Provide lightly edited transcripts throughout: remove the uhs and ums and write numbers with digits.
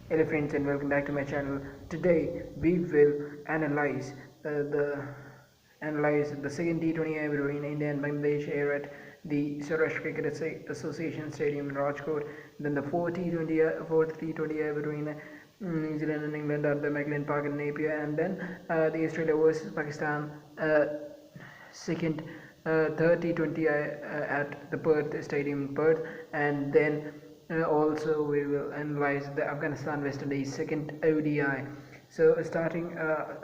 Hello friends and welcome back to my channel. Today we will analyze the second T20I between India and Bangladesh here at the Suraj Cricket Association Stadium in Rajkot. Then the fourth T20I between New Zealand and England at the McLean Park in Napier, and then the Australia versus Pakistan second third T20I at the Perth Stadium in Perth, and then also we will analyze the Afghanistan West Indies second ODI. So starting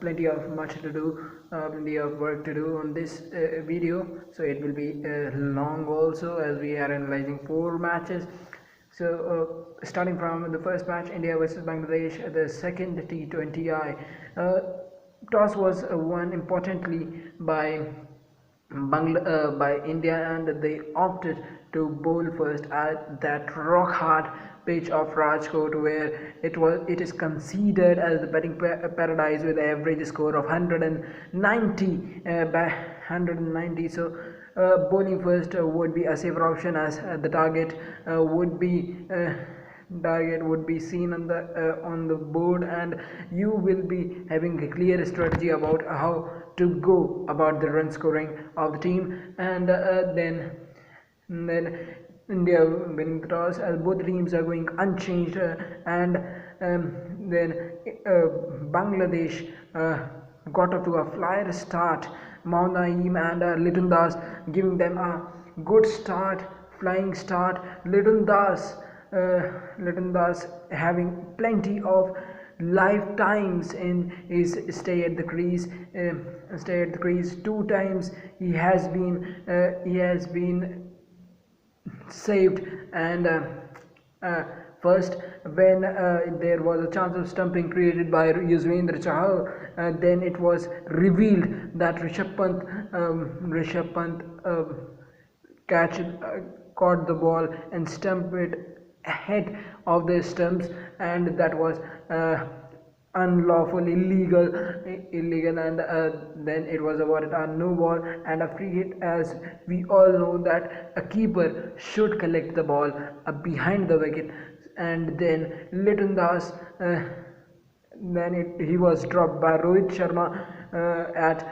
plenty of much to do, plenty of work to do on this video, so it will be long also, as we are analyzing 4 matches. So starting from the first match, India versus Bangladesh, the second T20I, toss was won importantly by India, and they opted to bowl first at that rock hard pitch of Rajkot, where it is considered as the batting paradise with an average score of 190 So bowling first would be a safer option, as the target would be seen on the board, and you will be having a clear strategy about how to go about the run scoring of the team. And then India winning the toss, as both teams are going unchanged, and then Bangladesh got off to a flyer start. Mohammad Naeem and Litton Das giving them a good start, flying start. Litton Das having plenty of lifetimes in his stay at the crease. 2 times he has been saved, and first when there was a chance of stumping created by Yuzvendra Chahal, then it was revealed that Rishabh Pant caught the ball and stumped it ahead of the stumps, and that was unlawful, illegal, and then it was awarded a no ball and a free hit, as we all know that a keeper should collect the ball behind the wicket. And then Litton Das, he was dropped by Rohit Sharma at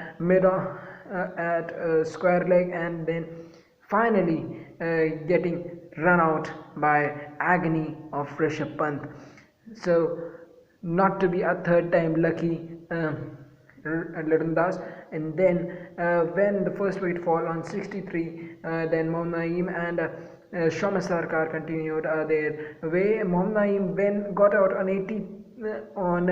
square leg, and then finally getting run out by agony of Rishabh Pant. So not to be a third time lucky, Litton Das. And then when the first wicket fall on 63, then Mohammad Naeem and Shoma Sarkar continued their way. Mohammad Naeem when got out on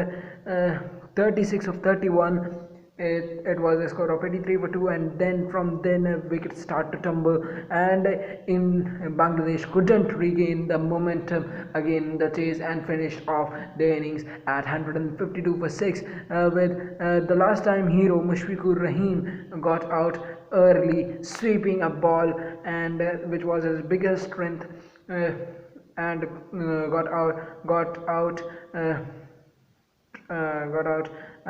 36 of 31. It was a score of 83 for 2, and then from then wickets start to tumble, and in Bangladesh couldn't regain the momentum again in the chase, and finished off the innings at 152 for 6, with the last time hero Mushfiqur Rahim got out early, sweeping a ball, and which was his biggest strength, and got out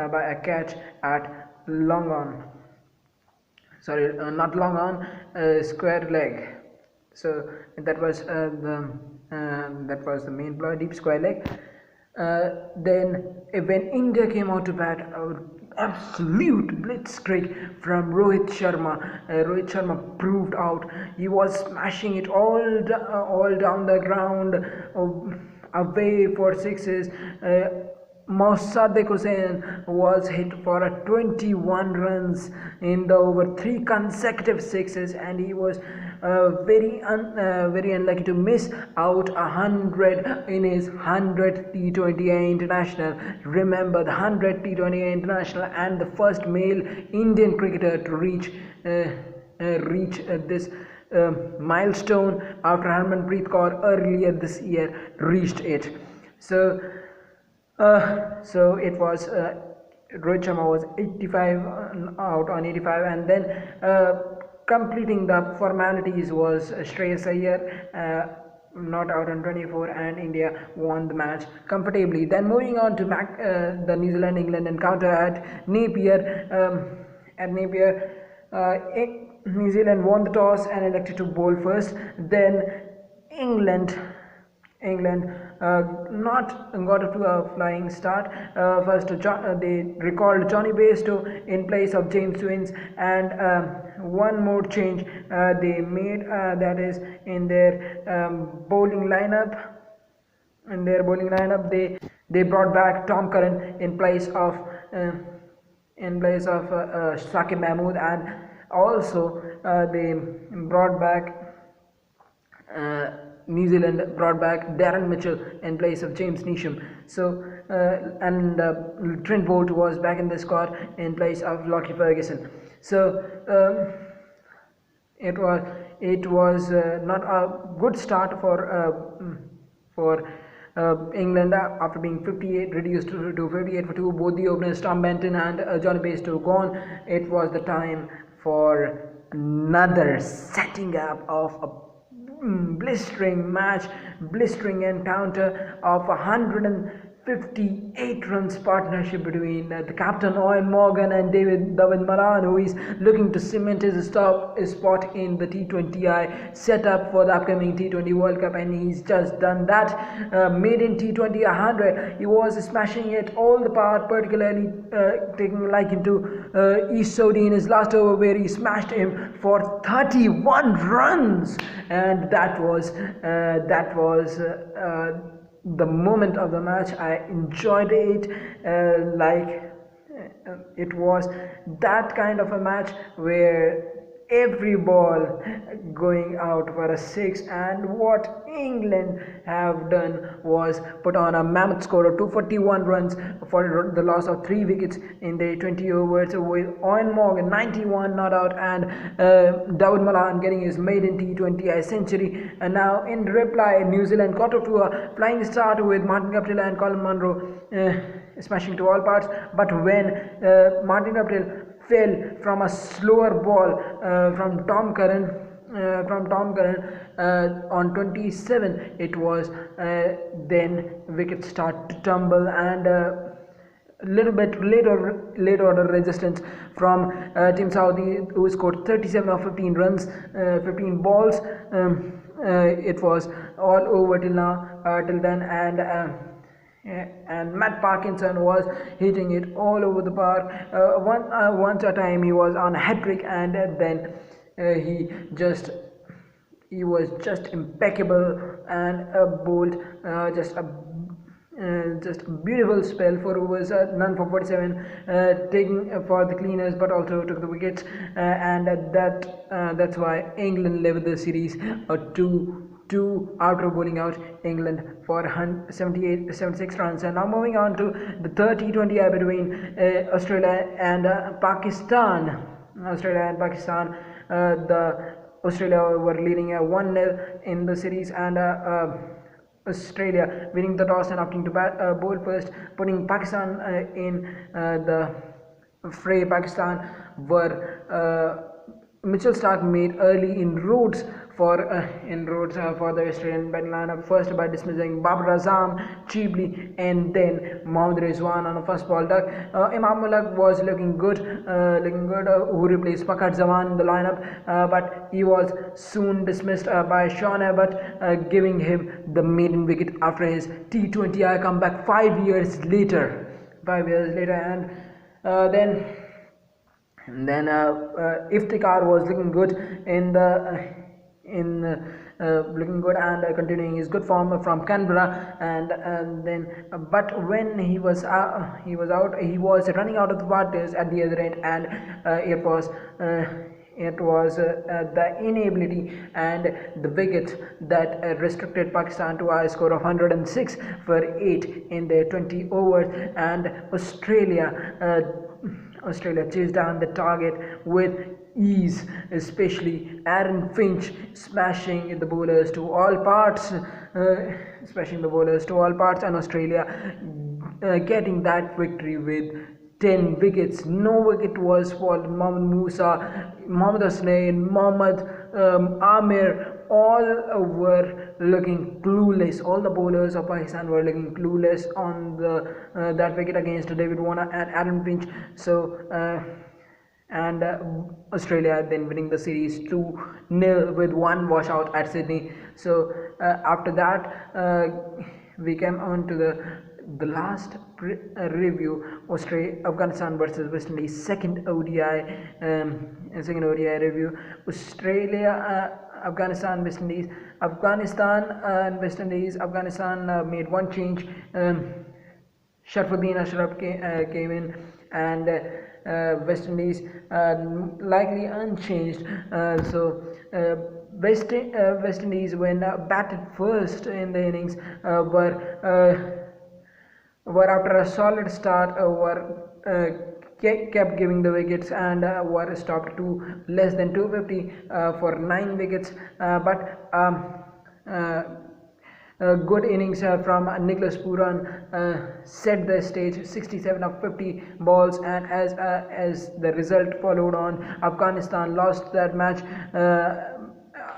by a catch at not long on, square leg. So that was the main ploy, deep square leg. Then when India came out to bat, absolute blitzkrieg from Rohit Sharma. Rohit Sharma proved out. He was smashing it all down the ground, away for sixes. Mossadegh Hussain was hit for a 21 runs in the over 3 consecutive sixes, and he was very unlucky to miss out 100 in his 100th T20I international. Remember, the 100th T20I international, and the first male Indian cricketer to reach this milestone after Harmanpreet Kaur earlier this year reached it. So it was Rohit Sharma was 85 out on 85, and then completing the formalities was Shreyas Iyer, not out on 24, and India won the match comfortably. Then moving on to the New Zealand-England encounter at Napier. New Zealand won the toss and elected to bowl first. Then England not got off to a flying start. First, they recalled Johnny Bairstow in place of James Twins, and one more change they made, that is in their bowling lineup. They brought back Tom Curran uh, in place of Shakib Mahmood, and also they brought back New Zealand brought back Darren Mitchell in place of James Neesham. So and Trent Bolt was back in the squad in place of Lockie Ferguson. So it was not a good start for England after being 58 reduced to 58 for 2. Both the openers Tom Benton and Johnny Bairstow gone. It was the time for another setting up of a blistering encounter of 158 runs partnership between the captain Owen Morgan and David Malan, who is looking to cement his spot in the T20I setup for the upcoming T20 World Cup, and he's just done that. Made in T20 100, he was smashing it all the part, particularly taking like into East Saudi in his last over, where he smashed him for 31 runs, and that was the moment of the match. I enjoyed it, it was that kind of a match where every ball going out for a 6, and what England have done was put on a mammoth score of 241 runs for the loss of 3 wickets in the 20 overs, with Owen Morgan 91 not out, and Dawood Malan getting his maiden T20I century. And now in reply, New Zealand got off to a flying start with Martin Guptill and Colin Munro smashing to all parts, but when Martin Guptill fell from a slower ball from Tom Curran on 27, it was then wickets start to tumble, and a little bit late order resistance from Team Saudi, who scored 37 of 15 runs, 15 balls. It was all over till then, and Matt Parkinson was hitting it all over the park. Once a time he was on a hat-trick, and then he was just impeccable and bowled just a beautiful spell for overs, none for 47, taking for the cleaners, but also took the wickets, and that's why England led the series 2 after bowling out England for 76 runs. And now moving on to the third T20I between Australia and Pakistan. Australia were leading 1-0 in the series, and Australia winning the toss and opting to bowl first, putting Pakistan in the fray. Pakistan were Mitchell Starc made early inroads for the Australian batting lineup, first by dismissing Babar Azam cheaply, and then Mohammad Rizwan on a first ball duck. Imam Mulk was looking good, who replaced Fakhar Zaman in the lineup, but he was soon dismissed by Sean Abbott, giving him the maiden wicket after his T20I comeback 5 years later. And then Iftikhar was looking good and continuing his good form from Canberra, and then but when he was out, he was running out of the waters at the other end, and it was the inability and the wickets that restricted Pakistan to a score of 106 for 8 in their 20 overs, and Australia chased down the target with ease, especially Aaron Finch smashing the bowlers to all parts, and Australia getting that victory with 10 wickets. No wicket was for Mohammad Musa, Mohammad Hussain, Mohammad Amir. All were looking clueless. All the bowlers of Pakistan were looking clueless on that wicket against David Warner and Aaron Finch. So Australia then winning the series 2-0 with one washout at Sydney. So after that, we came on to the last review. Afghanistan versus West Indies, second ODI review. Australia, Afghanistan, West Indies. Afghanistan and West Indies. Afghanistan made one change. Sharfuddin Ashraf came in, and West Indies likely unchanged. West Indies, when batted first in the innings, were after a solid start, kept giving the wickets, and were stopped to less than 250 for 9 wickets. But good innings from Nicholas Puran set the stage, 67 of 50 balls, and as the result followed on, Afghanistan lost that match.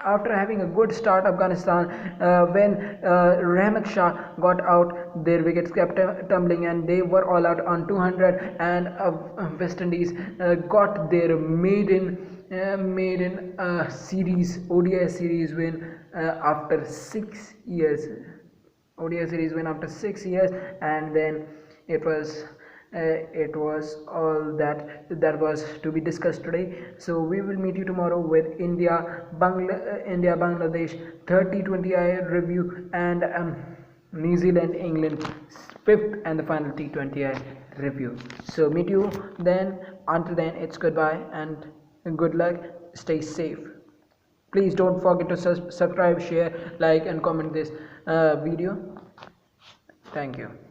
After having a good start, Afghanistan, when Rahmat Shah got out, their wickets kept tumbling, and they were all out on 200. And West Indies got their maiden series, ODI series win after 6 years. ODI series win after 6 years, and then it was all that was to be discussed today. So we will meet you tomorrow with India Bangladesh third T20I review, and New Zealand England fifth and the final T20I review. So meet you then. Until then, it's goodbye and good luck. Stay safe. Please don't forget to subscribe, share, like and comment this video. Thank you.